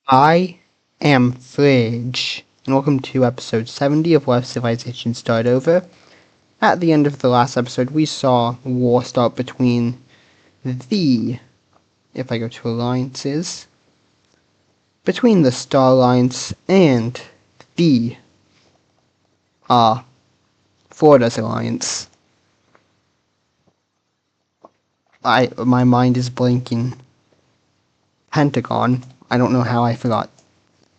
I am Fridge, and welcome to episode 70 of What If Civilization Start Over. At the end of the last episode, we saw war start between if I go to alliances, between the Star Alliance and the, Florida's Alliance. My mind is blanking. Pentagon. I don't know how I forgot.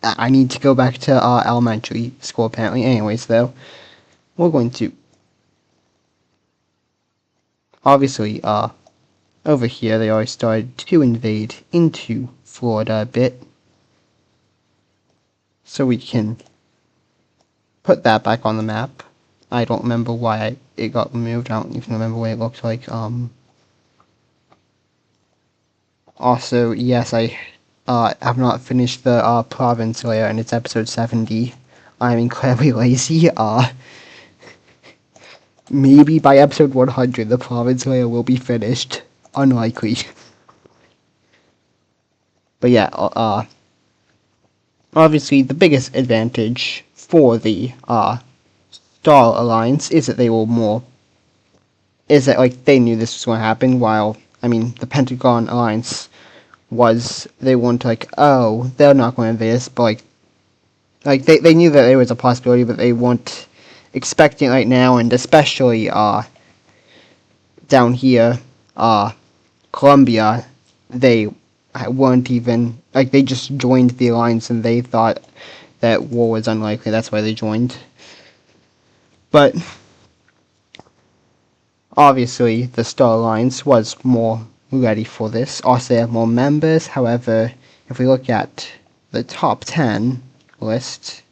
I need to go back to elementary school apparently. Anyways, though, we're going to obviously over here they already started to invade into Florida a bit, so we can put that back on the map. I don't remember why it got removed. I don't even remember what it looked like. Also, yes, I have not finished the province layer, and it's episode 70. I'm incredibly lazy. Maybe by episode 100 the province layer will be finished. Unlikely. But yeah, obviously the biggest advantage for the Star Alliance is that they they knew this was going to happen, while the Pentagon Alliance they weren't oh, they're not going to invade us, but they knew that there was a possibility, but they weren't expecting it right now, and especially down here, Colombia, they weren't even they just joined the alliance and they thought that war was unlikely. That's why they joined. But obviously, the Star Alliance was more ready for this. Also, they have more members. However, if we look at the top 10 list,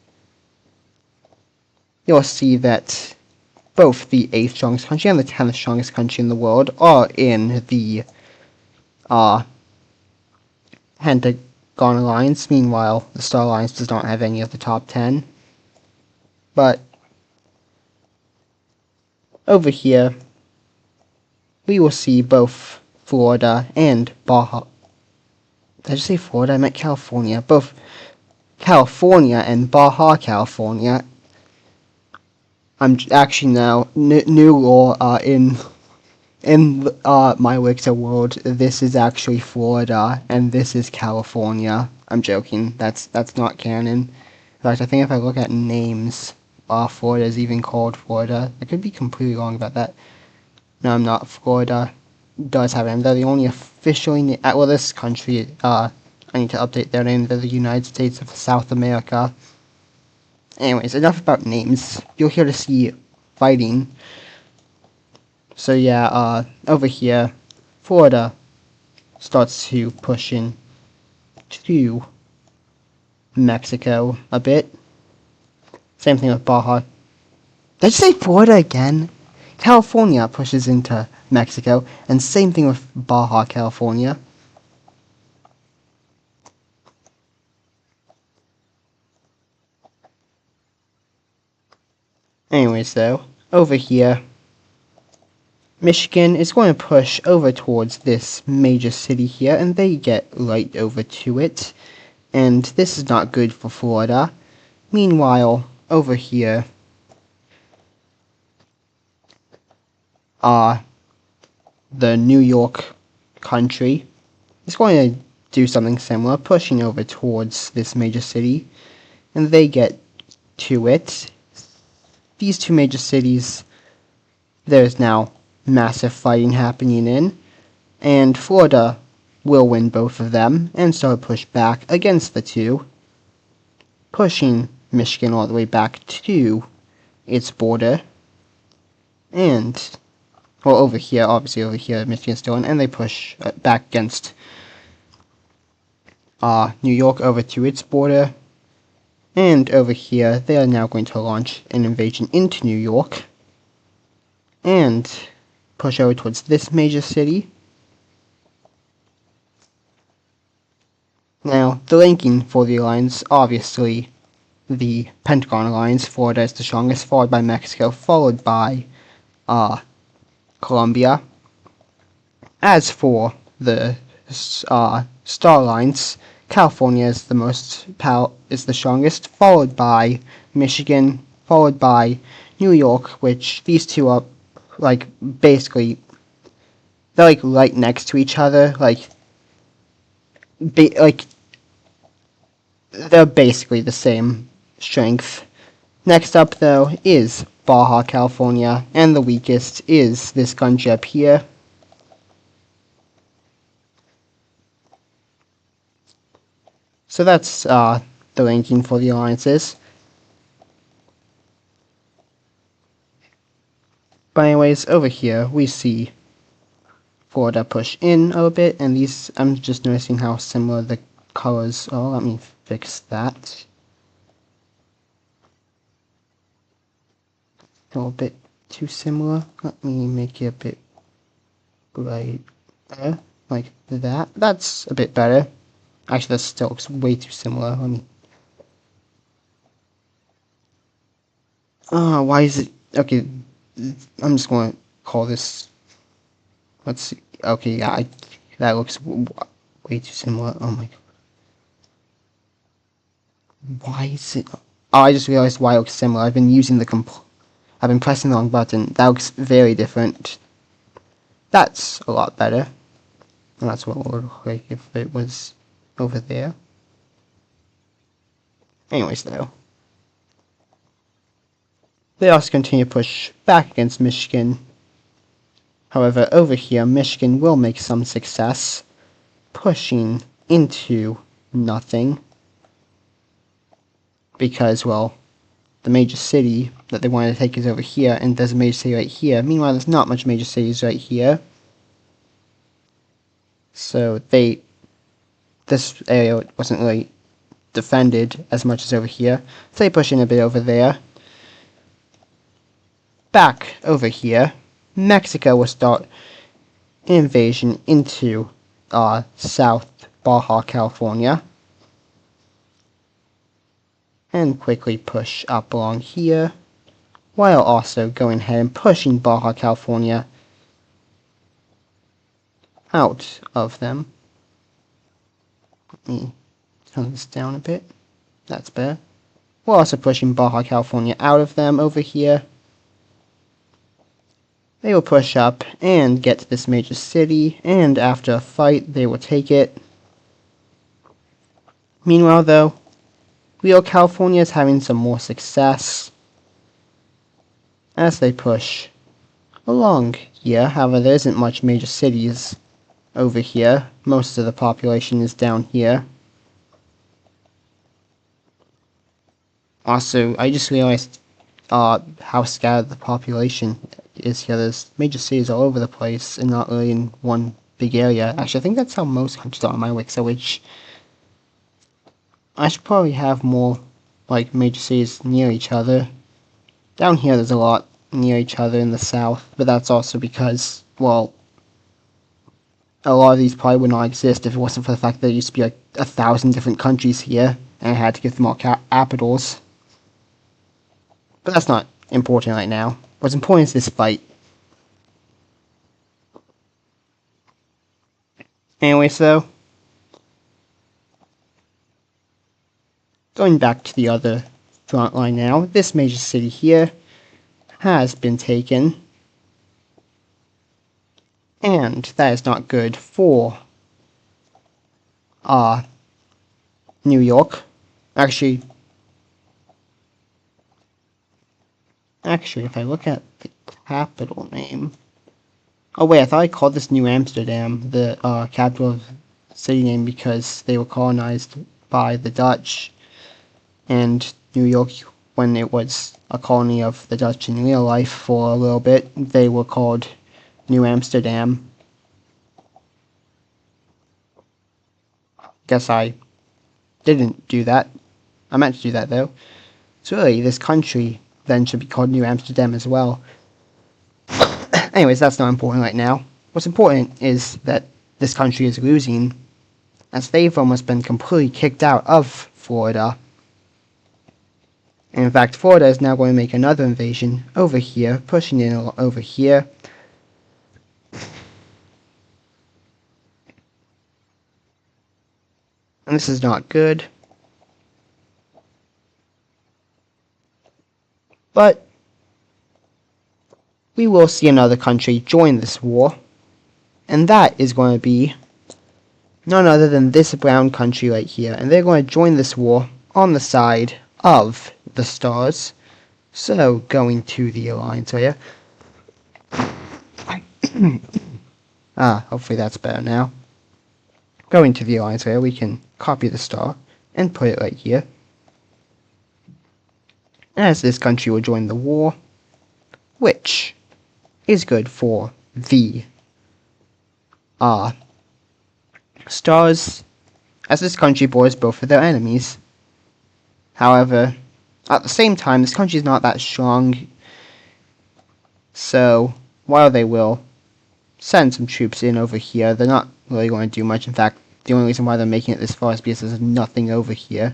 you'll see that both the 8th strongest country and the 10th strongest country in the world are in the Pentagon Alliance. Meanwhile, the Star Alliance does not have any of the top 10. But over here, we will see both Florida and Baja. Did I just say Florida? I meant California. Both California and Baja California. I'm actually now new law in my Wixer world. This is actually Florida and this is California. I'm joking. That's not canon. In fact, I think if I look at names, Florida is even called Florida. I could be completely wrong about that. No, I'm not. Florida does have a name. They're the only officially this country. I need to update their name. They're the United States of South America. Anyways, enough about names. You're here to see fighting. So yeah, over here, Florida starts to push in to Mexico a bit. Same thing with Baja. Did I just say Florida again? California pushes into Mexico, and same thing with Baja California. Anyways, though, over here, Michigan is going to push over towards this major city here, and they get right over to it. And this is not good for Florida. Meanwhile, over here, the New York country is going to do something similar, pushing over towards this major city, and they get to it. These two major cities, there's now massive fighting happening in, and Florida will win both of them, and so push back against the two, pushing Michigan all the way back to its border, and over here, obviously over here, Michigan's still in, and they push back against New York over to its border, and over here, they are now going to launch an invasion into New York, and push over towards this major city. Now, the ranking for the alliance, obviously, the Pentagon Alliance, Florida is the strongest, followed by Mexico, followed by Colombia. As for the Star Alliance, California is is the strongest, followed by Michigan, followed by New York, which these two are like basically they're like right next to each other, like they're basically the same strength. Next up though is Baja California, and the weakest is this country up here. So that's the ranking for the alliances. But anyways, over here we see Florida push in a little bit, and these, I'm just noticing how similar the colors are. Let me fix that. A little bit too similar. Let me make it a bit brighter, like that. That's a bit better. Actually, that still looks way too similar. Let me. Why is it? Okay, I'm just going to call this. Let's see. Okay, yeah, that looks way too similar. Oh my god. Why is it? Oh, I just realized why it looks similar. I've been using I've been pressing the wrong button. That looks very different. That's a lot better. And that's what it would look like if it was over there. Anyways, though. They also continue to push back against Michigan. However, over here, Michigan will make some success, pushing into nothing. Because, well, the major city that they wanted to take is over here, and there's a major city right here. Meanwhile, there's not much major cities right here. So this area wasn't really defended as much as over here. So they push in a bit over there. Back over here, Mexico will start an invasion into South Baja California. And quickly push up along here, while also going ahead and pushing Baja California out of them. Let me turn this down a bit. That's better. We're also pushing Baja California out of them over here. They will push up and get to this major city, and after a fight, they will take it. Meanwhile, though, Rio, California is having some more success as they push along here. However, there isn't much major cities over here. Most of the population is down here. Also, I just realized how scattered the population is here. There's major cities all over the place and not really in one big area. Actually, I think that's how most countries are on my Wixo, which I should probably have more like major cities near each other. Down here there's a lot near each other in the south, but that's also because, well, a lot of these probably would not exist if it wasn't for the fact that there used to be like 1,000 different countries here, and I had to give them all capitals. But that's not important right now. What's important is this fight. Anyways, though, going back to the other front line now, this major city here has been taken. And that is not good for New York. Actually, if I look at the capital name... Oh wait, I thought I called this New Amsterdam, the capital of city name, because they were colonized by the Dutch. And New York, when it was a colony of the Dutch in real life for a little bit, they were called New Amsterdam. Guess I didn't do that. I meant to do that though. So really, this country then should be called New Amsterdam as well. Anyways, that's not important right now. What's important is that this country is losing, as they've almost been completely kicked out of Florida. And in fact, Florida is now going to make another invasion over here, pushing in over here. And this is not good. But we will see another country join this war. And that is going to be none other than this brown country right here. And they're going to join this war on the side of the stars. So, going to the alliance area. Hopefully that's better now. Going to the alliance area, we can copy the star and put it right here. As this country will join the war, which is good for the stars, as this country borders both of their enemies. However, at the same time, this country is not that strong, so while they will send some troops in over here, they're not really going to do much. In fact, the only reason why they're making it this far is because there's nothing over here.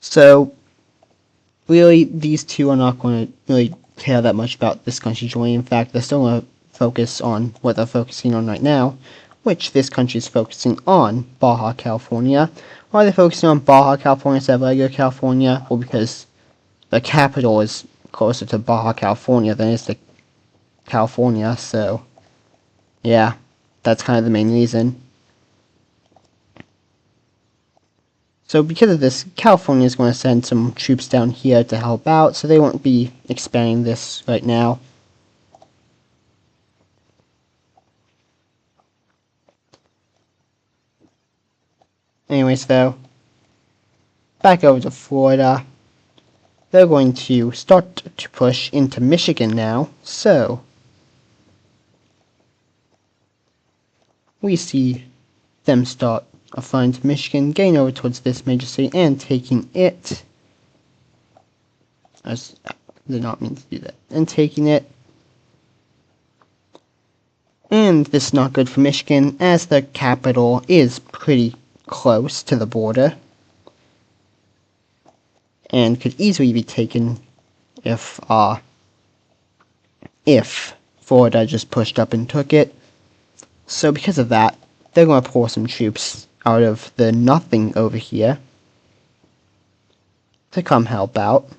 So, really, these two are not going to really care that much about this country joining. In fact, they're still going to focus on what they're focusing on right now, which this country is focusing on Baja California. Why are they focusing on Baja California instead of regular California? Well, because the capital is closer to Baja California than it is to California, so yeah, that's kind of the main reason. So because of this, California is going to send some troops down here to help out, so they won't be expanding this right now. Anyways, though, back over to Florida. They're going to start to push into Michigan now, so we see them start flying to Michigan, getting over towards this major city and taking it. I did not mean to do that. And taking it. And this is not good for Michigan, as the capital is pretty close to the border and could easily be taken if Florida just pushed up and took it. So because of that, they're going to pour some troops out of the nothing over here to come help out.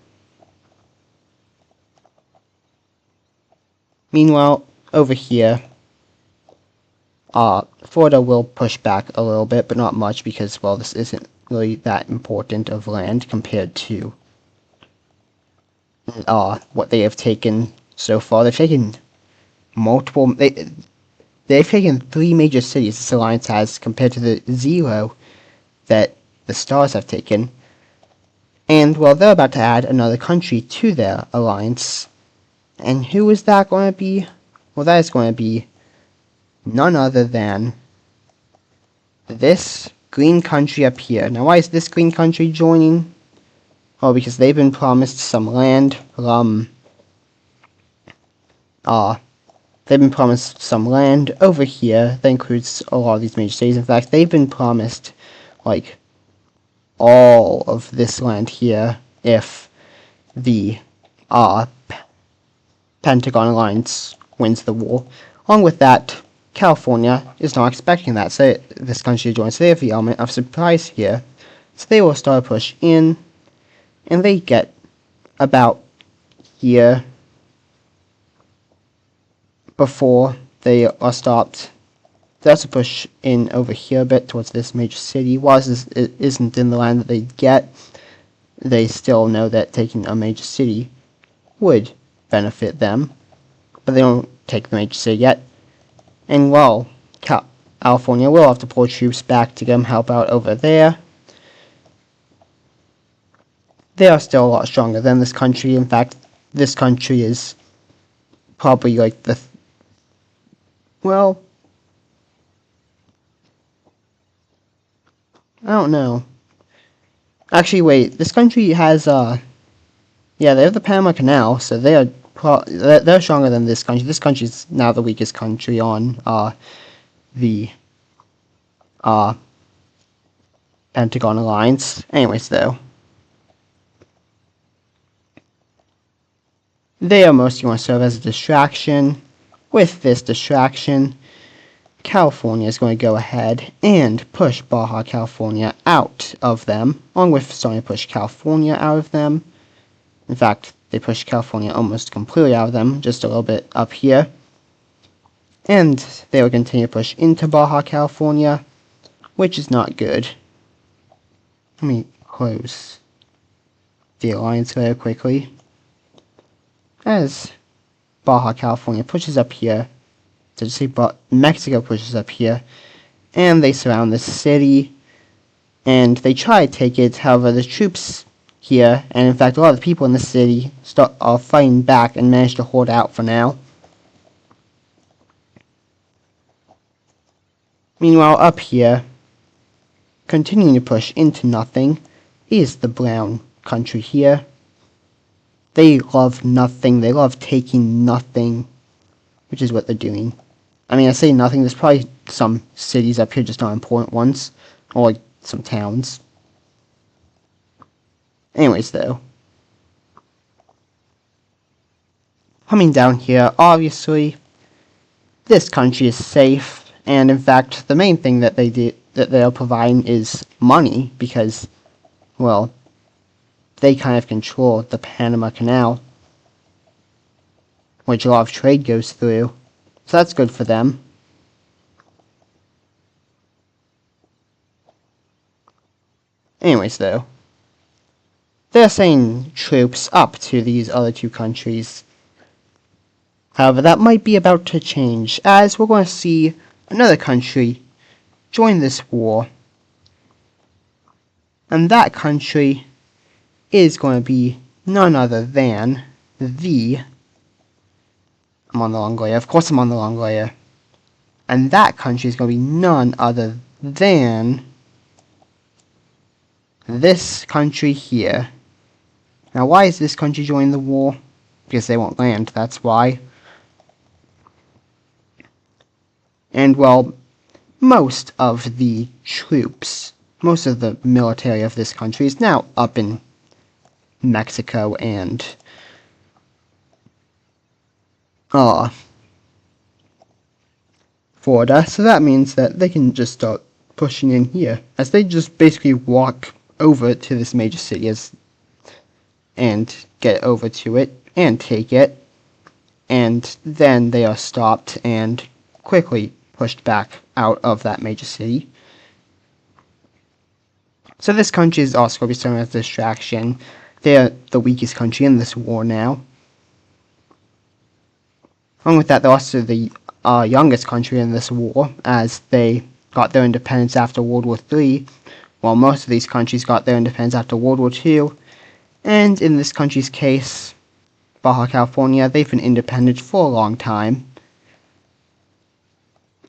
Meanwhile, over here, Florida will push back a little bit, but not much because, well, this isn't really that important of land compared to what they have taken so far. They've taken multiple. They've taken 3 major cities this alliance has compared to the 0 that the stars have taken. And, well, they're about to add another country to their alliance. And who is that going to be? Well, that is going to be none other than this green country up here. Now, why is this green country joining? Oh, because they've been promised some land from they've been promised some land over here that includes a lot of these major cities. In fact, they've been promised, like, all of this land here if the Pentagon Alliance wins the war. Along with that, California is not expecting that, so this country joins. So they have the element of surprise here. So they will start a push in, and they get about here before they are stopped. They also push in over here a bit towards this major city. While this isn't in the land that they get, they still know that taking a major city would benefit them, but they don't take the major city yet. And, well, California will have to pull troops back to come help out over there. They are still a lot stronger than this country. In fact, this country is probably like the... well, I don't know. Actually, wait. This country has, yeah, they have the Panama Canal, so they are they're stronger than this country. This country is now the weakest country on the Pentagon Alliance. Anyways, though, they are mostly going to serve as a distraction, with this distraction, California is going to go ahead and push Baja California out of them, along with starting to push California out of them. In fact, they pushed California almost completely out of them, just a little bit up here. And they will continue to push into Baja California, which is not good. Let me close the alliance very quickly. As Baja California pushes up here, Mexico pushes up here, and they surround the city, and they try to take it. However, the troops here, and in fact a lot of the people in the city, are fighting back and manage to hold out for now. Meanwhile, up here, continuing to push into nothing, is the brown country here. They love nothing. They love taking nothing, which is what they're doing. I mean, I say nothing. There's probably some cities up here, just not important ones, or like some towns. Anyways, though, coming down here, obviously, this country is safe. And in fact, the main thing that they are providing is money, because, well, they kind of control the Panama Canal, which a lot of trade goes through. So that's good for them. Anyways, though, they're sending troops up to these other two countries. However, that might be about to change, as we're going to see another country join this war. And that country is going to be none other than I'm on the wrong layer. Of course I'm on the wrong layer. And that country is going to be none other than this country here. Now, why is this country joining the war? Because they won't land, that's why. And, well, most of the troops, most of the military of this country is now up in Mexico and Florida, so that means that they can just start pushing in here, as they just basically walk over to this major city and get over to it and take it, and then they are stopped and quickly pushed back out of that major city. So this country is also going to be serving as a distraction. They are the weakest country in this war now. Along with that, they're also the youngest country in this war, as they got their independence after World War III, while most of these countries got their independence after World War II. And in this country's case, Baja California, they've been independent for a long time.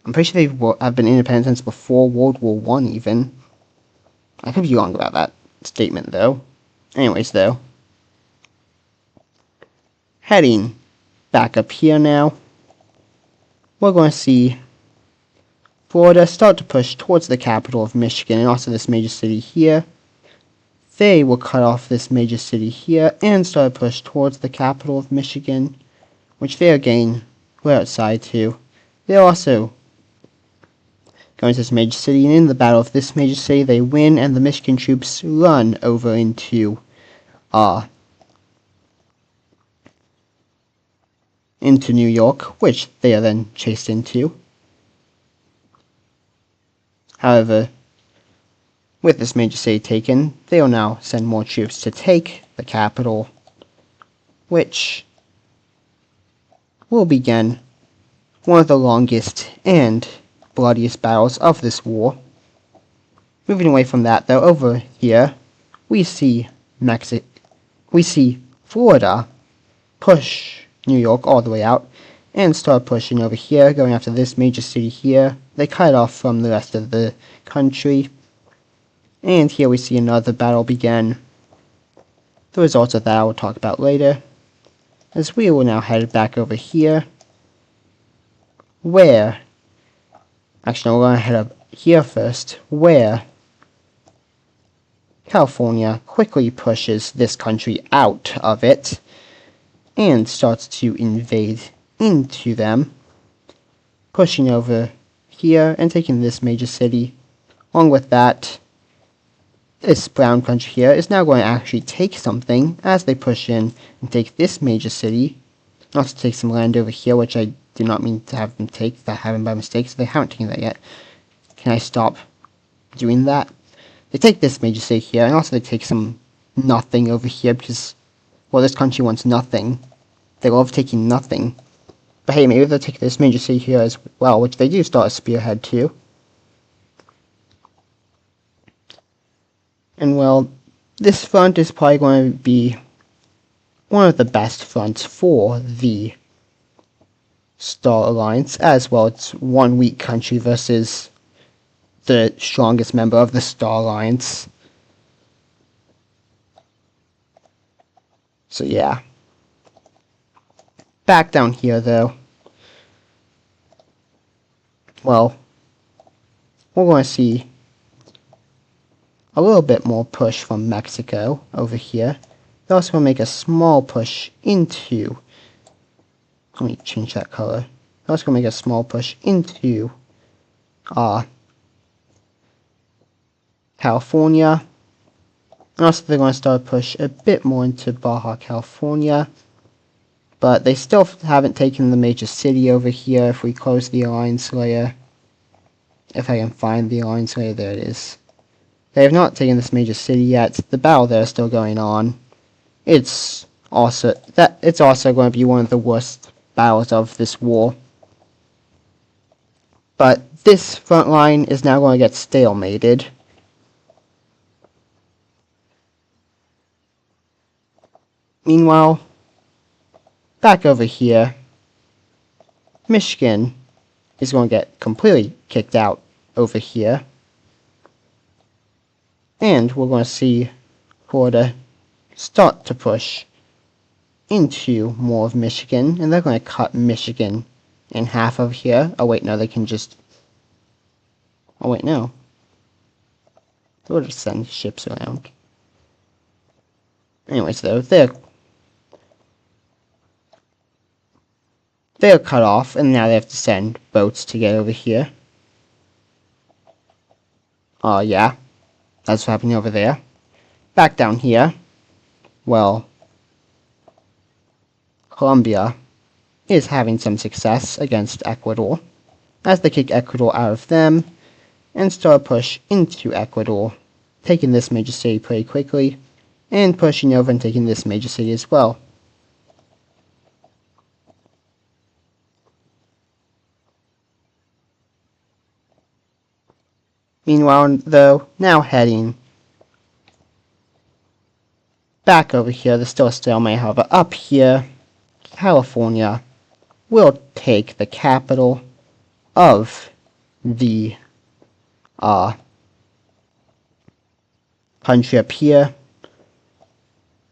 I'm pretty sure they have been independent since before World War I, even. I could be wrong about that statement, though. Anyways, though, heading back up here now, we're going to see Florida start to push towards the capital of Michigan and also this major city here. They will cut off this major city here and start to push towards the capital of Michigan, which they are getting right outside too. They're also going to this major city, and in the battle of this major city they win, and the Michigan troops run over into New York, which they are then chased into. However, with this major city taken, they will now send more troops to take the capital, which will begin one of the longest and bloodiest battles of this war. Moving away from that, though, over here we see Florida push New York all the way out and start pushing over here, going after this major city here. They cut it off from the rest of the country, and here we see another battle begin. The results of that I will talk about later, as we will now head back over here, where actually, no, we're going to head up here first, where California quickly pushes this country out of it and starts to invade into them. pushing over here and taking this major city. Along with that, this brown country here is now going to actually take something as they push in and take this major city. Also take some land over here, which I did not mean to have them take. That happened by mistake, so they haven't taken that yet. Can I stop doing that? They take this major city here, and also they take some nothing over here because, well, this country wants nothing. They love taking nothing. But hey, maybe they'll take this major city here as well, which they do start a spearhead too. And well, this front is probably going to be one of the best fronts for the Star Alliance, as well. It's one weak country versus the strongest member of the Star Alliance. So yeah. Back down here though. Well, we're going to see a little bit more push from Mexico over here. They're also going to make a small push into, let me change that color. They're also going to make a small push into California. And also they're going to start a push a bit more into Baja California. But they still haven't taken the major city over here. If we close the alliance layer, if I can find the alliance layer, there it is. They have not taken this major city yet. The battle there is still going on. It's also going to be one of the worst battles of this war. But this front line is now going to get stalemated. Meanwhile, back over here, Michigan is going to get completely kicked out over here. And we're going to see Florida start to push into more of Michigan. And they're going to cut Michigan in half over here. Oh wait, no, they can just... Oh wait, no. They'll just send ships around. Anyways, though, they're cut off, and now they have to send boats to get over here. Yeah. That's what's happening over there. Back down here, well, Colombia is having some success against Ecuador, as they kick Ecuador out of them, and start a push into Ecuador, taking this major city pretty quickly, and pushing over and taking this major city as well. Meanwhile, though, now heading back over here, there's still a stalemate, however, up here, California will take the capital of the country up here,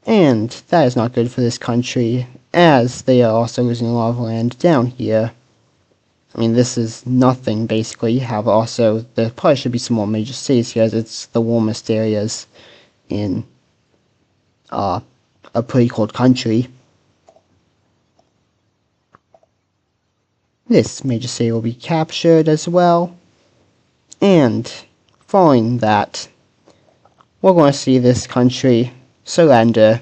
and that is not good for this country, as they are also losing a lot of land down here. I mean, this is nothing, basically. However, also, there probably should be some more major cities here, as it's the warmest areas in a pretty cold country. This major city will be captured as well. And following that, we're going to see this country surrender.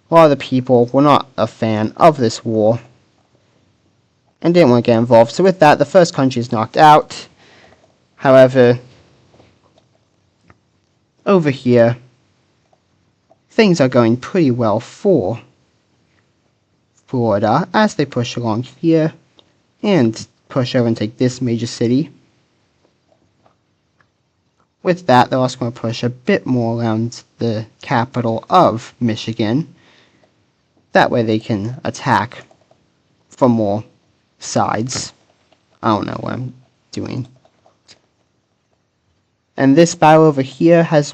A lot of the people were not a fan of this war and didn't want to get involved. So with that, the first country is knocked out. However, over here, things are going pretty well for Florida as they push along here and push over and take this major city. With that, they're also going to push a bit more around the capital of Michigan. That way they can attack from more sides. I don't know what I'm doing. And this battle over here has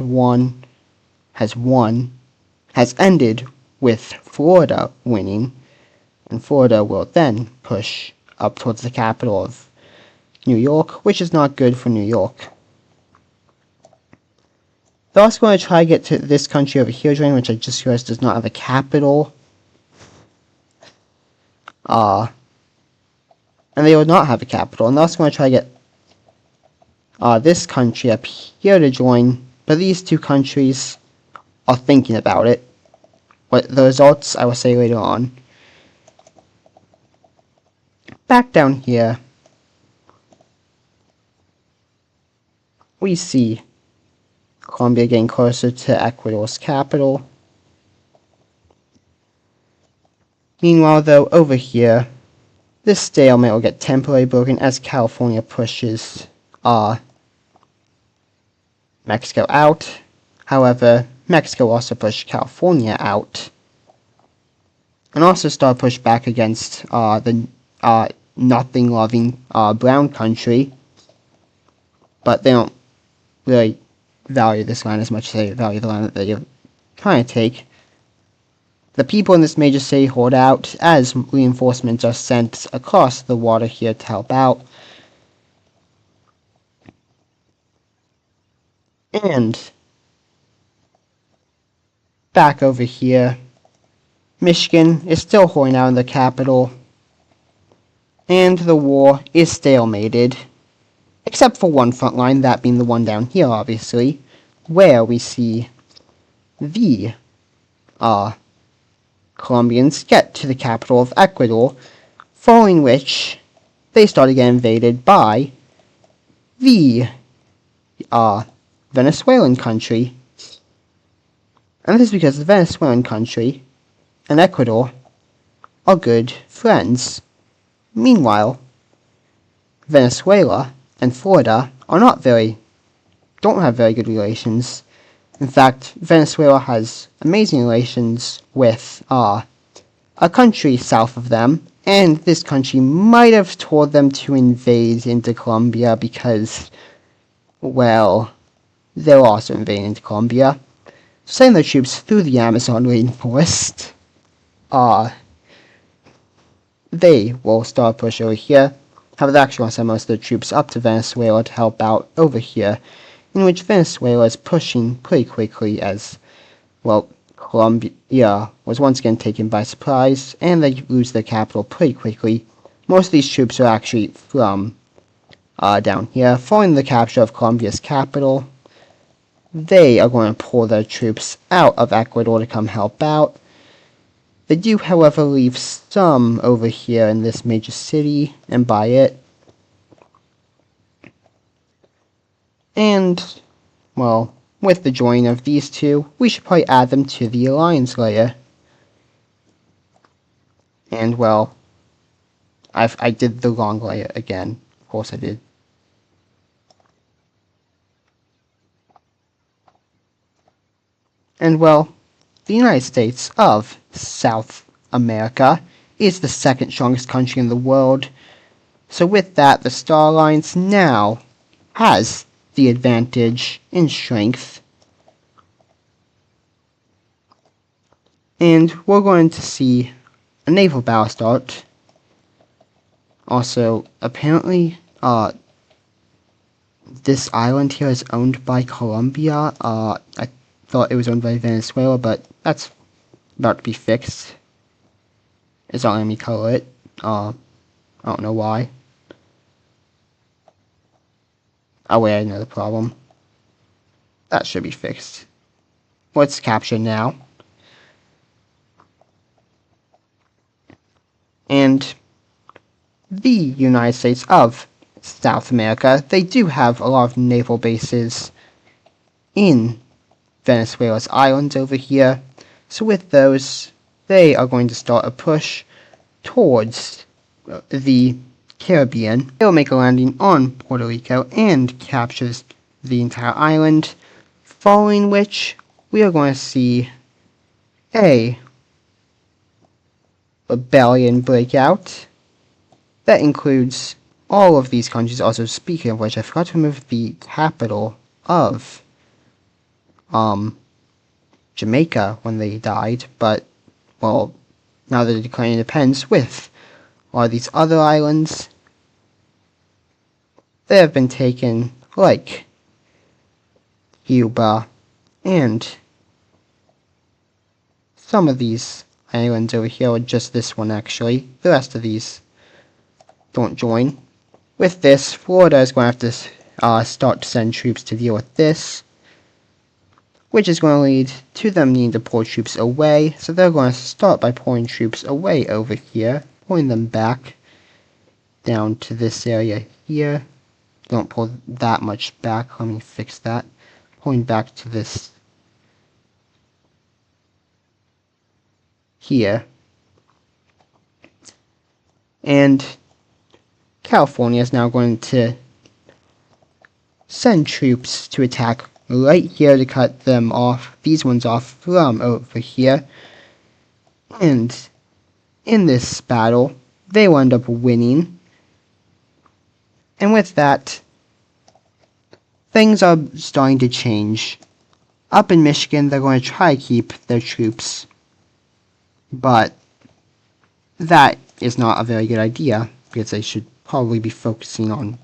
ended with Florida winning, and Florida will then push up towards the capital of New York, which is not good for New York. They're also going to try to get to this country over here, which I just realized does not have a capital. and they will not have a capital. And they're also going to try to get this country up here to join, but these two countries are thinking about it. What the results I will say later on. Back down here, we see Colombia getting closer to Ecuador's capital. Meanwhile, though, over here, this stalemate will get temporarily broken as California pushes Mexico out. However, Mexico also pushed California out, and also start push back against the nothing-loving brown country. But they don't really value this land as much as they value the land that they're trying to take. The people in this major city hold out as reinforcements are sent across the water here to help out. And back over here, Michigan is still holding out in the capital, and the war is stalemated, except for one front line, that being the one down here, obviously, where we see the Colombians get to the capital of Ecuador, following which they start to get invaded by the Venezuelan country. And this is because the Venezuelan country and Ecuador are good friends. Meanwhile, Venezuela and Florida don't have very good relations. In fact, Venezuela has amazing relations with a country south of them, and this country might have told them to invade into Colombia because, well, they're also invading into Colombia. Sending their troops through the Amazon rainforest. They will start a push over here. However, they actually want to send most of their troops up to Venezuela to help out over here, in which Venezuela is pushing pretty quickly as, well, Colombia was once again taken by surprise, and they lose their capital pretty quickly. Most of these troops are actually from down here. Following the capture of Colombia's capital, they are going to pull their troops out of Ecuador to come help out. They do, however, leave some over here in this major city and by it. And, well, with the joining of these two, we should probably add them to the alliance layer. And, well, I did the wrong layer again. Of course I did. And, well, the United States of South America is the second strongest country in the world. So with that, the Star Alliance now has the advantage in strength. And we're going to see a naval battle start. Also, apparently, this island here is owned by Colombia. I thought it was owned by Venezuela, but that's about to be fixed. It's not letting me color it. I don't know why. Oh wait, I know the problem. That should be fixed. Let's capture now. And the United States of South America, they do have a lot of naval bases in Venezuela's islands over here. So with those, they are going to start a push towards the Caribbean. They will make a landing on Puerto Rico and capture the entire island, following which we are going to see a rebellion breakout that includes all of these countries. Also, speaking of which, I forgot to remove the capital of Jamaica when they died, but, well, now they're declaring independence with all these other islands. They have been taken, like Cuba, and some of these islands over here, or just this one actually. The rest of these, don't join. With this, Florida is going to have to start to send troops to deal with this, which is going to lead to them needing to pull troops away. So they're going to start by pulling troops away over here, pulling them back down to this area here. Don't pull that much back. Let me fix that. Pulling back to this here. And California is now going to send troops to attack right here to cut them off, these ones off from over here. And in this battle, they will end up winning. And with that, things are starting to change. Up in Michigan, they're going to try to keep their troops, but that is not a very good idea, because they should probably be focusing on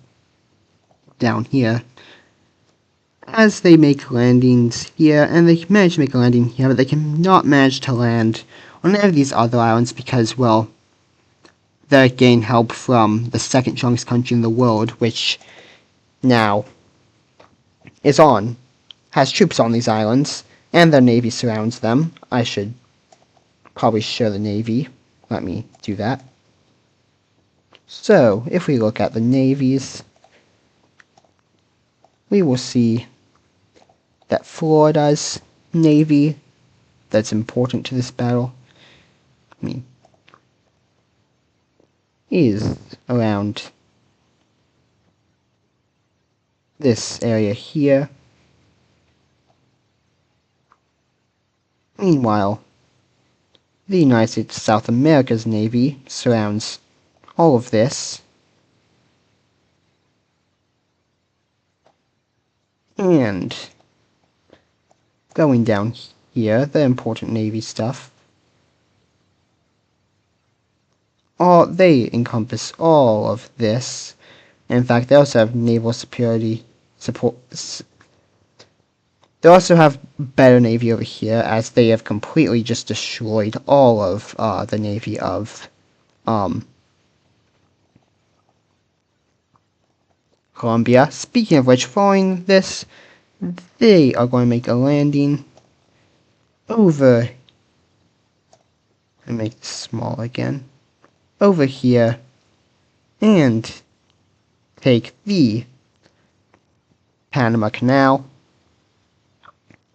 down here. As they make landings here, and they manage to make a landing here, but they cannot manage to land on any of these other islands because, well, they're getting help from the second strongest country in the world, which now has troops on these islands, and their navy surrounds them. I should probably show the navy. Let me do that. So, if we look at the navies, we will see that Florida's navy, that's important to this battle, is around this area here. Meanwhile, the United States of South America's navy surrounds all of this. And going down here, the important navy stuff, they encompass all of this. In fact, they also have naval superiority support. They also have better navy over here, as they have completely just destroyed all of the navy of Colombia. Speaking of which, following this, they are going to make a landing over, and make this small again, over here, and take the Panama Canal,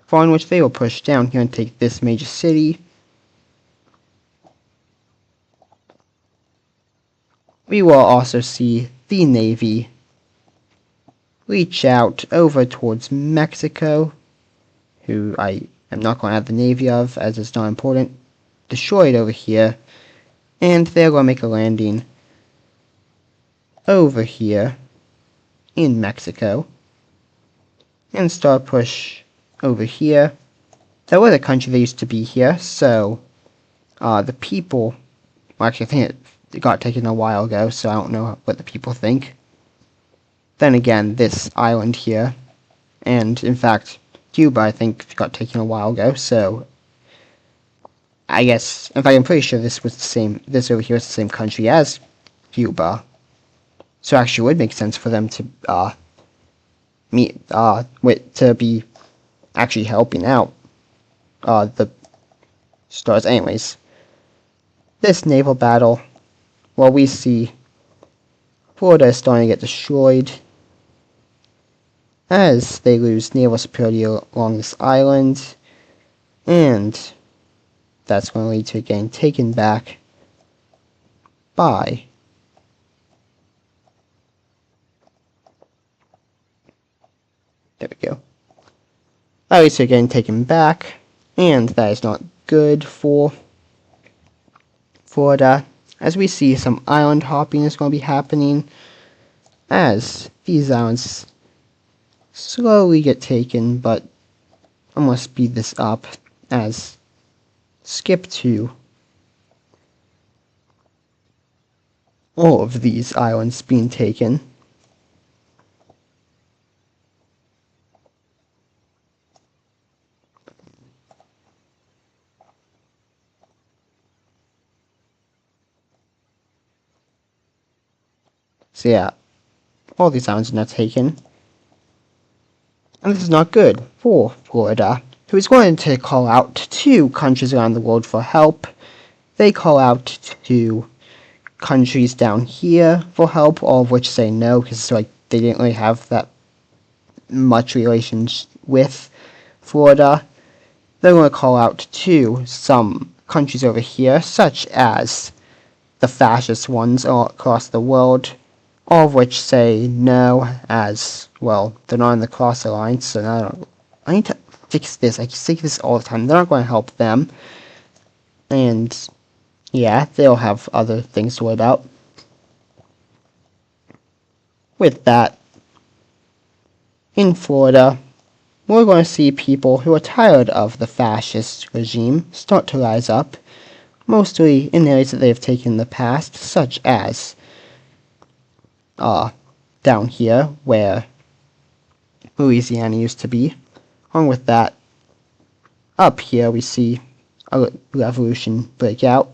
following which they will push down here and take this major city. We will also see the navy reach out over towards Mexico, who I am not going to add the navy of, as it's not important, destroy it over here, and they're going to make a landing over here in Mexico, and start push over here. There was a country that used to be here, so the people, well, actually I think it got taken a while ago, so I don't know what the people think. Then again, this island here, and in fact Cuba, I think got taken a while ago, so I guess, in fact I'm pretty sure this over here is the same country as Cuba, so actually it would make sense for them to to be actually helping out the stars. Anyways, this naval battle, well, we see Florida is starting to get destroyed as they lose naval superiority along this island, and that's going to lead to it getting taken back by there we go. At least they're getting taken back, and that is not good for Florida, as we see some island hopping is going to be happening as these islands slowly get taken, but I'm going to speed this up as skip to all of these islands being taken. So yeah, all these islands are now taken. And this is not good for Florida, who is going to call out to countries around the world for help. They call out to countries down here for help, all of which say no, because like they didn't really have that much relations with Florida. They're going to call out to some countries over here, such as the fascist ones all across the world, all of which say no, as well. They're not in the Cross Alliance, so now I need to fix this. I say this all the time. They're not going to help them, and yeah, they'll have other things to worry about. With that, in Florida, we're going to see people who are tired of the fascist regime start to rise up, mostly in areas that they have taken in the past, such as down here where Louisiana used to be. Along with that, up here we see a revolution break out.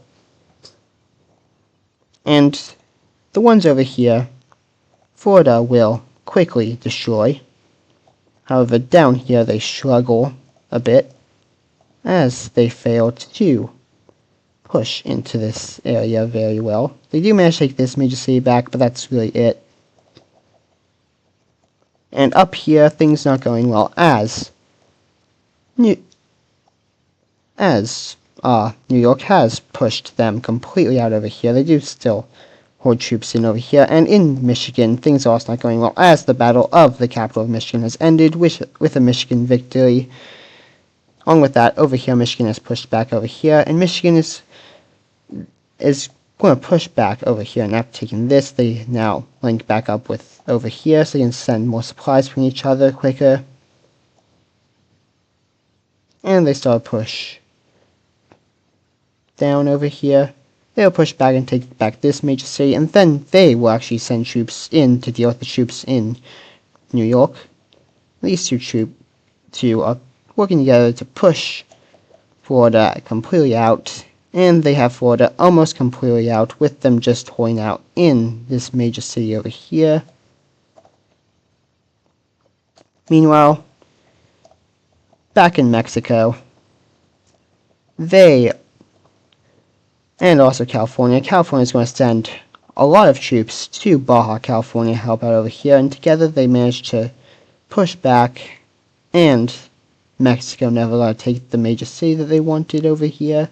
And the ones over here, Florida will quickly destroy. However, down here they struggle a bit as they fail to push into this area very well. They do manage to take this major city back, but that's really it. And up here, things not going well as New York has pushed them completely out over here. They do still hold troops in over here. And in Michigan, things are also not going well as the Battle of the capital of Michigan has ended with a Michigan victory. Along with that, over here, Michigan has pushed back over here, and Michigan is going to push back over here. And after taking this, they now link back up with over here, so they can send more supplies from each other quicker. And they start a push down over here. They'll push back and take back this major city, and then they will actually send troops in to deal with the troops in New York. These two are working together to push Florida completely out, and they have Florida almost completely out, with them just holding out in this major city over here. Meanwhile, back in Mexico, and also California is going to send a lot of troops to Baja California to help out over here, and together they managed to push back, and Mexico never got to take the major city that they wanted over here,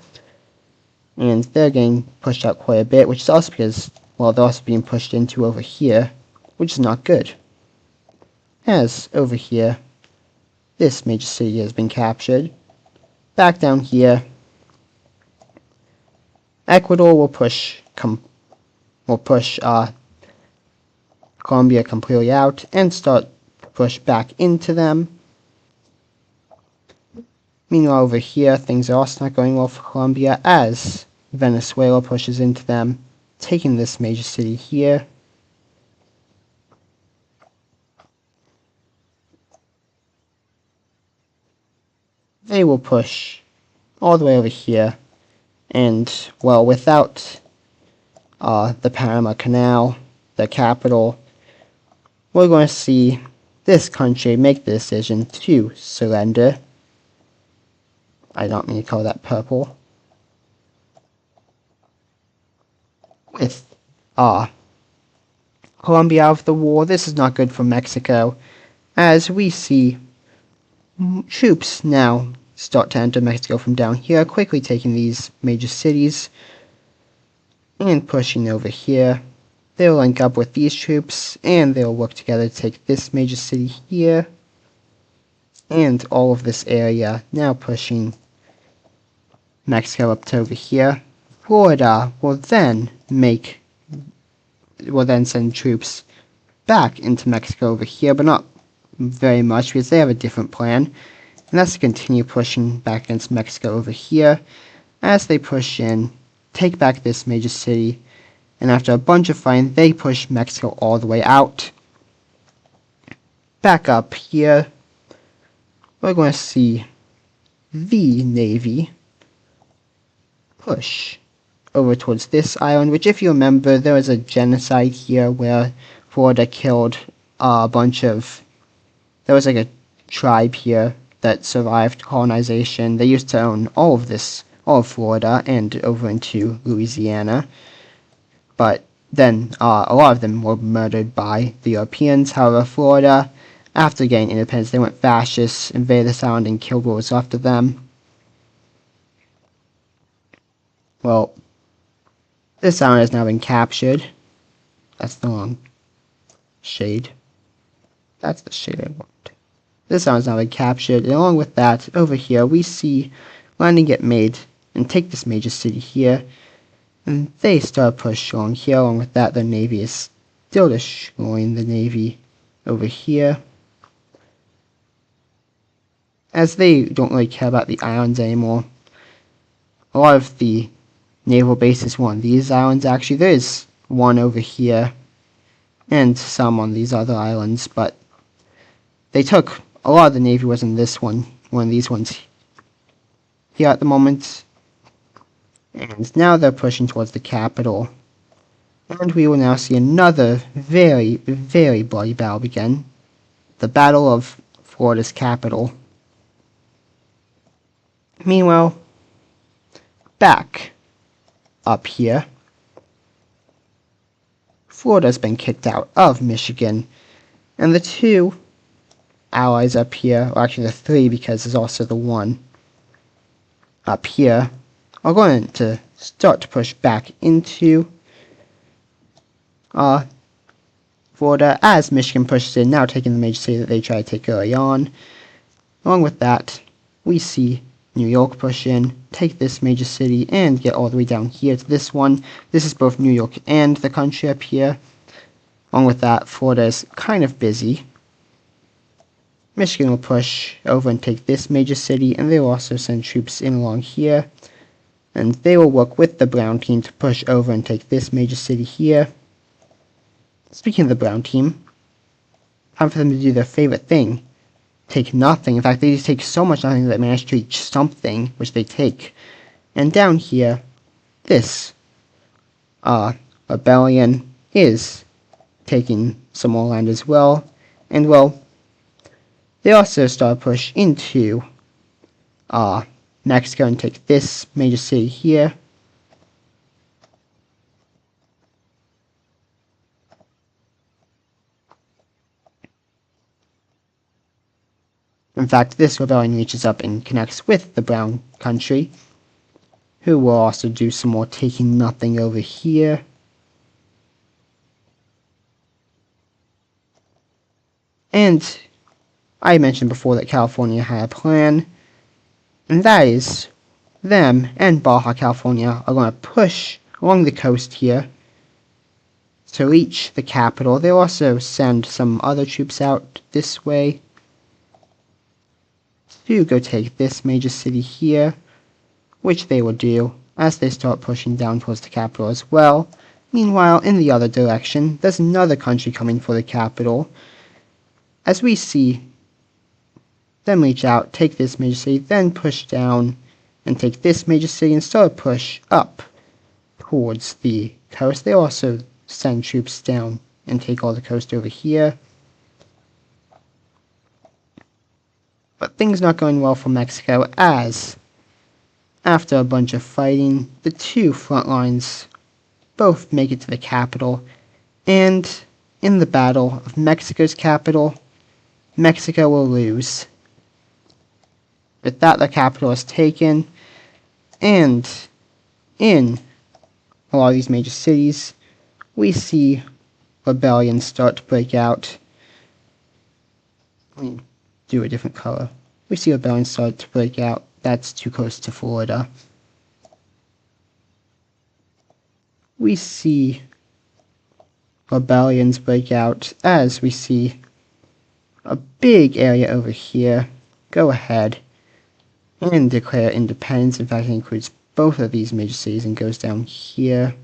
and they're getting pushed out quite a bit, which is also because, well, they're also being pushed into over here, which is not good. As over here, this major city has been captured. Back down here, Ecuador will push Colombia completely out and start to push back into them. Meanwhile, over here, things are also not going well for Colombia as Venezuela pushes into them, taking this major city here. They will push all the way over here, and, well, without the Panama Canal, the capital, we're going to see this country make the decision to surrender. I don't mean to call that purple. With Colombia out of the war, this is not good for Mexico, as we see troops now start to enter Mexico from down here, quickly taking these major cities and pushing over here. They'll link up with these troops, and they'll work together to take this major city here, and all of this area, now pushing Mexico up to over here. Florida will then send troops back into Mexico over here, but not very much, because they have a different plan, and that's to continue pushing back against Mexico over here. As they push in, take back this major city, and after a bunch of fighting, they push Mexico all the way out. Back up here, we're going to see the Navy push over towards this island, which if you remember, there was a genocide here where Florida killed a bunch of, there was like a tribe here that survived colonization. They used to own all of Florida and over into Louisiana, but then a lot of them were murdered by the Europeans. However, Florida, after getting independence, they went fascist, invaded this island, and killed what was left of them. Well, this island has now been captured. That's the wrong shade. That's the shade I want. This island has now been captured, and along with that, over here, we see landing get made and take this major city here. And they start a push along here. Along with that, the Navy is still destroying the Navy over here, as they don't really care about the islands anymore. A lot of the naval bases were on these islands. Actually, there is one over here and some on these other islands, but they took a lot of the Navy was in this one of these ones here at the moment. And now they're pushing towards the capital. And we will now see another very, very bloody battle begin. The Battle of Florida's capital. Meanwhile, back up here, Florida's been kicked out of Michigan. And the two allies up here, or actually the three because there's also the one up here, are going to start to push back into Florida as Michigan pushes in, now taking the major city that they tried to take early on. Along with that, we see New York push in, take this major city, and get all the way down here to this one. This is both New York and the country up here. Along with that, Florida is kind of busy. Michigan will push over and take this major city, and they will also send troops in along here. And they will work with the Brown team to push over and take this major city here. Speaking of the Brown team, time for them to do their favorite thing. Take nothing. In fact, they just take so much nothing that they manage to reach something, which they take. And down here, this rebellion is taking some more land as well. And well, they also start a push into Mexico and take this major city here. In fact, this rebellion reaches up and connects with the Brown country, who will also do some more taking nothing over here. And I mentioned before that California had a plan, and that is them and Baja California are going to push along the coast here to reach the capital. They'll also send some other troops out this way to go take this major city here, which they will do as they start pushing down towards the capital as well. Meanwhile, in the other direction, there's another country coming for the capital. As we see them reach out, take this major city, then push down and take this major city and start a push up towards the coast. They also send troops down and take all the coast over here. But things not going well for Mexico, as after a bunch of fighting, the two front lines both make it to the capital, and in the battle of Mexico's capital, Mexico will lose. With that, the capital is taken, and in a lot of these major cities, we see rebellions start to break out. Let me do a different color. We see rebellions start to break out. That's too close to Florida. We see rebellions break out as we see a big area over here go ahead and declare independence. In fact, it includes both of these major cities and goes down here.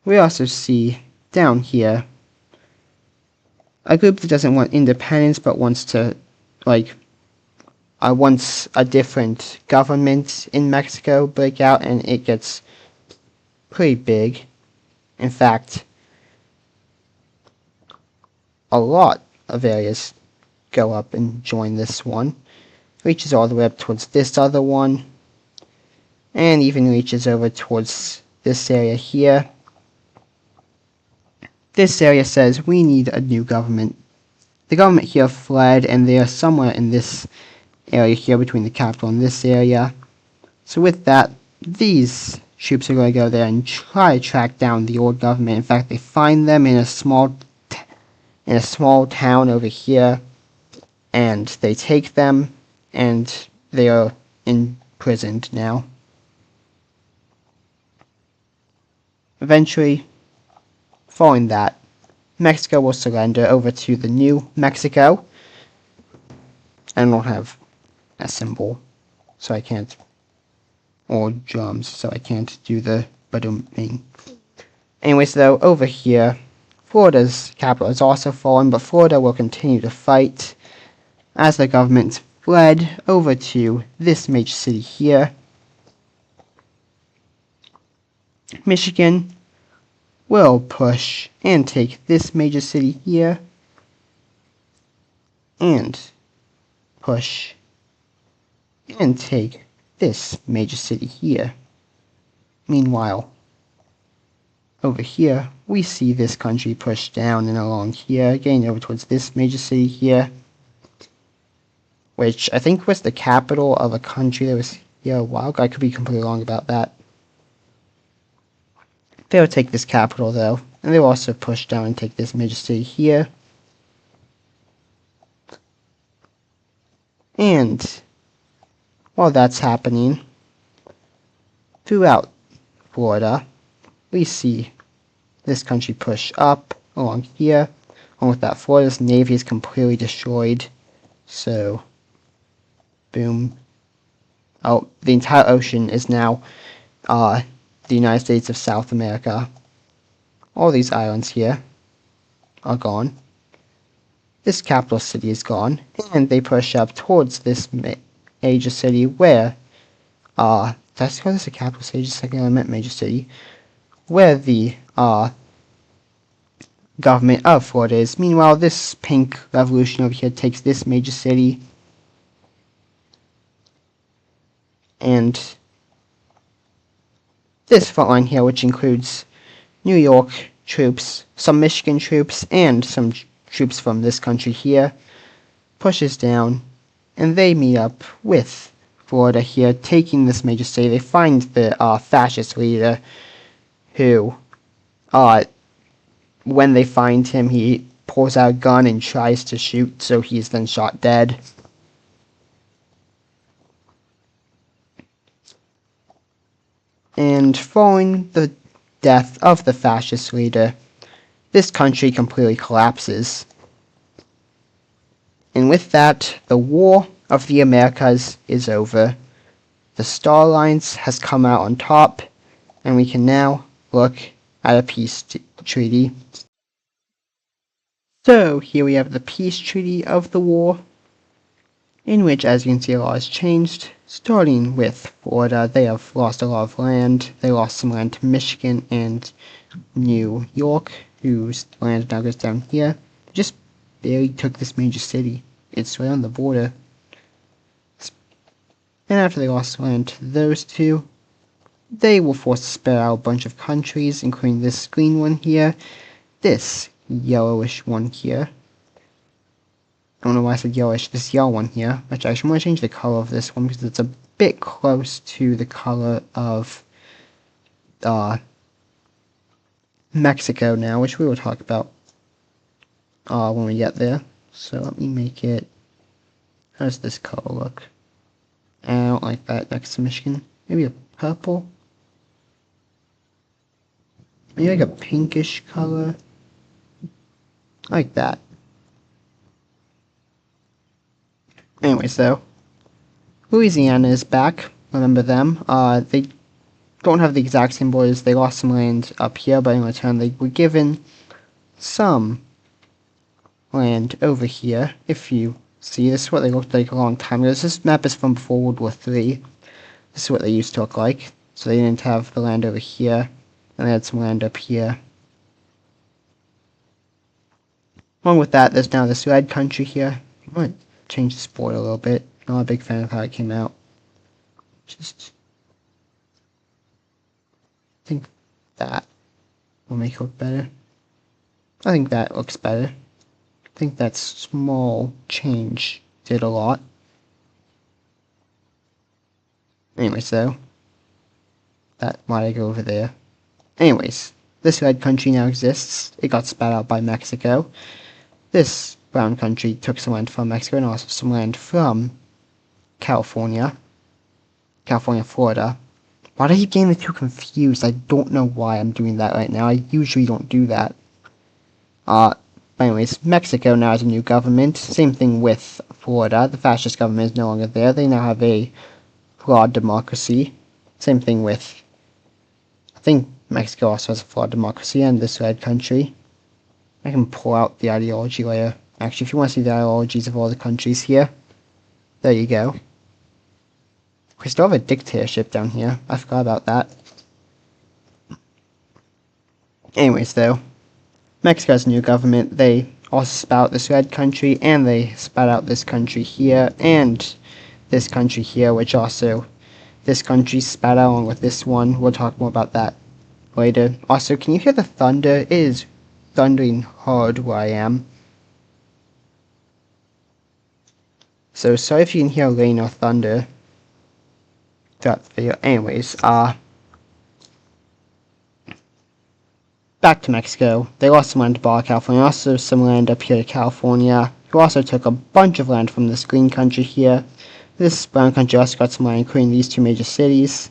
We also see down here a group that doesn't want independence but wants to, like, once a different government in Mexico break out, and it gets pretty big. In fact, a lot of areas go up and join this one. Reaches all the way up towards this other one, and even reaches over towards this area here. This area says we need a new government. The government here fled, and they are somewhere in this area here between the capital and this area. So with that, these troops are going to go there and try to track down the old government. In fact, they find them in a small town over here, and they take them, and they are imprisoned now. Eventually, following that, Mexico will surrender over to the new Mexico. I don't have a symbol, so I can't, or drums, so I can't do the ba-dum-bing. Anyways, though, over here, Florida's capital has also fallen, but Florida will continue to fight as the government fled over to this major city here. Michigan will push and take this major city here, and push and take this major city here. Meanwhile, over here, we see this country push down and along here, getting over towards this major city here, which I think was the capital of a country that was here a while ago. I could be completely wrong about that. They'll take this capital, though, and they'll also push down and take this major city here. And while that's happening, throughout Florida, we see this country push up along here. Along with that, Florida's navy is completely destroyed. So, boom. Oh, the entire ocean is now the United States of South America. All these islands here are gone. This capital city is gone, and they push up towards this major city where, did I call this a capital city? Just a second, I meant major city. Where the, government of Florida is. Meanwhile, this pink revolution over here takes this major city, and this front line here, which includes New York troops, some Michigan troops, and some troops from this country here, pushes down, and they meet up with Florida here, taking this major city. They find the fascist leader, who, when they find him, he pulls out a gun and tries to shoot, so he's then shot dead. And following the death of the fascist leader, this country completely collapses. And with that, the War of the Americas is over. The Star Alliance has come out on top, and we can now look at a peace treaty. So, here we have the peace treaty of the war, in which, as you can see, a lot has changed. Starting with Florida, they have lost a lot of land. They lost some land to Michigan and New York, whose land now goes down here. They just barely took this major city. It's right on the border. And after they lost land to those two, they were forced to spread out a bunch of countries, including this green one here, this yellowish one here. I don't know why I said yellowish, this yellow one here, which I actually want to change the color of this one because it's a bit close to the color of Mexico now, which we will talk about when we get there. So let me make it, how does this color look? I don't like that next to Michigan. Maybe a purple? Maybe like a pinkish color? I like that. Anyways, though, Louisiana is back. Remember them. They don't have the exact same borders. They lost some land up here, but in return they were given some land over here. If you See, this is what they looked like a long time ago. This map is from before World War III. This is what they used to look like. So they didn't have the land over here, and they had some land up here. Along with that, there's now this red country here. I might change this board a little bit. Not a big fan of how it came out. Just think that will make it look better. I think that looks better. I think that small change did a lot. Anyways, though, why'd I go over there? Anyways, this red country now exists. It got spat out by Mexico. This brown country took some land from Mexico and also some land from California, Florida. Why do I keep getting the two confused? I don't know why I'm doing that right now. I usually don't do that. But anyways, Mexico now has a new government. Same thing with Florida. The fascist government is no longer there. They now have a flawed democracy. Same thing with, I think Mexico also has a flawed democracy, and this red country. I can pull out the ideology layer. Actually, if you want to see the ideologies of all the countries here, there you go. We still have a dictatorship down here. I forgot about that. Anyways, though, Mexico has a new government. They also spat out this red country, and they spat out this country here, and this country here, which also this country spat out along with this one. We'll talk more about that later. Also, can you hear the thunder? It is thundering hard where I am. So sorry if you can hear rain or thunder throughout the video. Anyways, back to Mexico. They lost some land to Baja California, also some land up here to California, who also took a bunch of land from this green country here. This brown country also got some land, including these two major cities.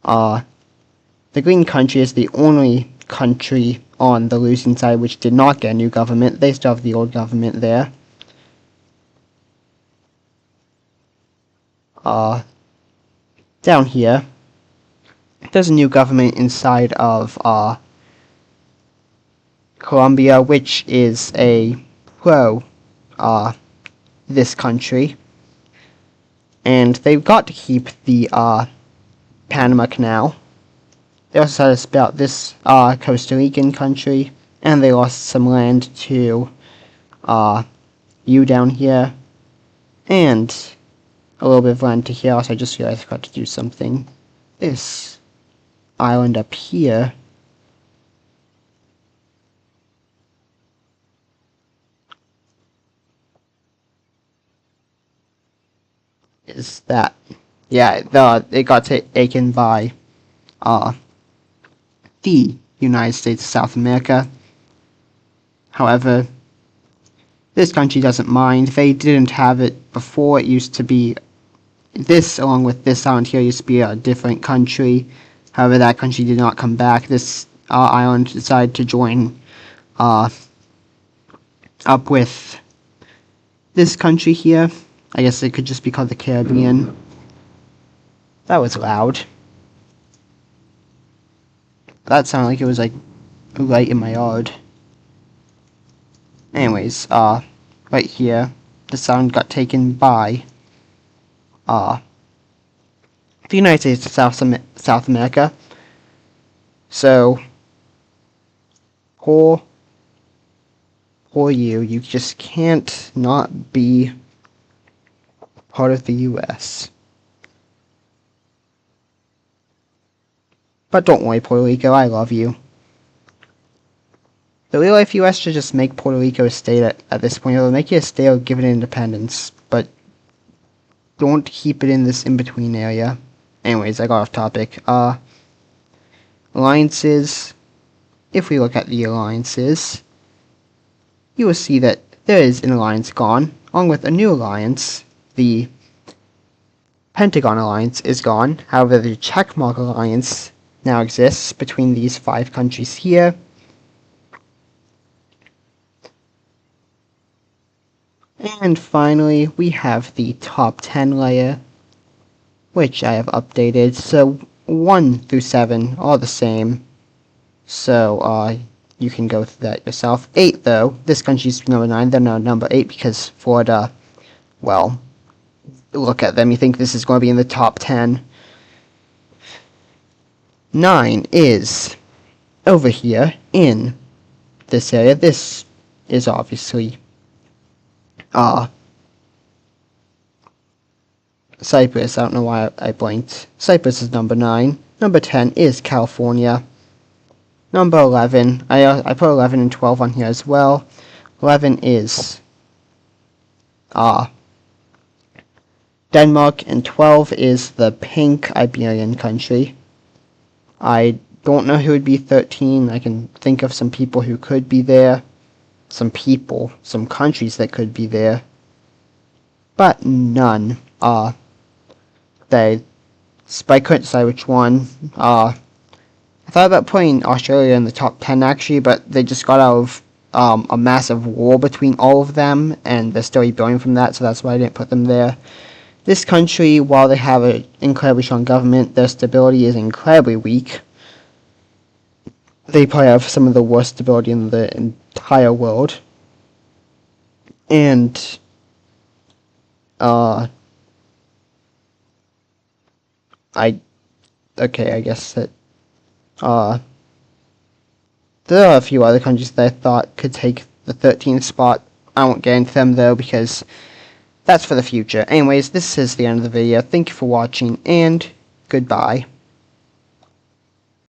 The green country is the only country on the losing side which did not get a new government. They still have the old government there. Down here, there's a new government inside of Colombia, which is a pro this country, and they've got to keep the Panama Canal. They also had to spit out this Costa Rican country, and they lost some land to you down here, and a little bit of land to here. Also, I just realized I forgot to do something. This island up here is that, yeah, it got taken by the United States of South America. However, this country doesn't mind. They didn't have it before. It used to be this, along with this island here, used to be a different country. However, that country did not come back. This island decided to join up with this country here. I guess it could just be called the Caribbean. That was loud. That sounded like it was like right in my yard. Anyways, right here, the sound got taken by the United States of South America. So, poor you just can't not be part of the U.S. But don't worry, Puerto Rico, I love you. The real life U.S. should just make Puerto Rico a state at this point. It'll make it a state or give it independence, but don't keep it in this in-between area. Anyways, I got off topic. Alliances. If we look at the alliances, you will see that there is an alliance gone, along with a new alliance. The Pentagon Alliance is gone. However, the Checkmark Alliance now exists between these 5 countries here. And finally, we have the top 10 layer, which I have updated. So 1 through 7 are the same. So you can go through that yourself. 8, though. This country's number 9. They're now number 8 because Florida, well, look at them. You think this is going to be in the top 10. 9 is over here in this area. This is obviously Cyprus. I don't know why I blinked. Cyprus is number 9. Number 10 is California. Number 11, I put 11 and 12 on here as well. 11 is Denmark, and 12 is the pink Iberian country. I don't know who would be 13. I can think of some people who could be there. Some countries that could be there. But none. I couldn't decide which one. I thought about putting Australia in the top 10 actually, but they just got out of a massive war between all of them, and they're still rebuilding from that, so that's why I didn't put them there. This country, while they have an incredibly strong government, their stability is incredibly weak. They probably have some of the worst stability in the entire world. And I guess that there are a few other countries that I thought could take the 13th spot. I won't get into them though because that's for the future. Anyways, this is the end of the video. Thank you for watching and goodbye.